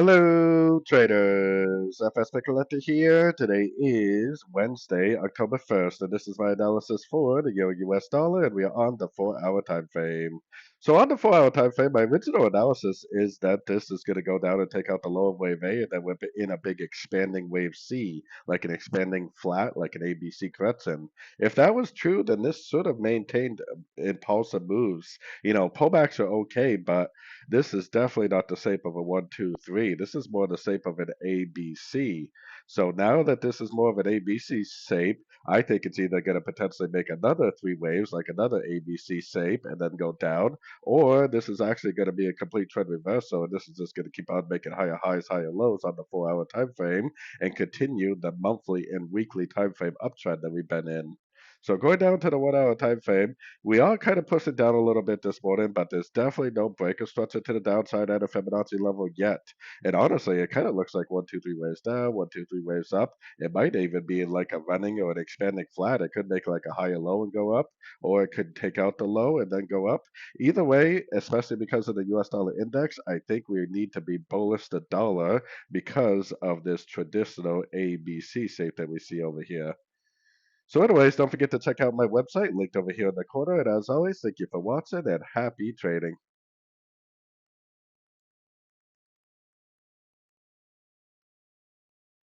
Hello, traders. FX Pip Collector here. Today is Wednesday, October 1st, and this is my analysis for the Euro US dollar, and we are on the 4-hour time frame. So, on the 4-hour time frame, my original analysis is that this is going to go down and take out the lower wave A, and then we're in a big expanding wave C, like an expanding flat, like an ABC crescent. If that was true, then this should have maintained impulsive moves. Pullbacks are okay, but this is definitely not the shape of a 1, 2, 3. This is more the shape of an ABC. So now that this is more of an ABC shape, I think it's either going to potentially make another three waves, like another ABC shape, and then go down, or this is actually going to be a complete trend reversal, and this is just going to keep on making higher highs, higher lows on the 4-hour time frame, and continue the monthly and weekly time frame uptrend that we've been in. So going down to the 1-hour time frame, we are kind of pushing down a little bit this morning, but there's definitely no breaker structure to the downside at a Fibonacci level yet. And honestly, it kind of looks like 1, 2, 3 waves down, 1, 2, 3 waves up. It might even be like a running or an expanding flat. It could make like a higher low and go up, or it could take out the low and then go up. Either way, especially because of the US dollar index, I think we need to be bullish the dollar because of this traditional ABC shape that we see over here. So anyways, don't forget to check out my website linked over here in the corner. And as always, thank you for watching and happy trading.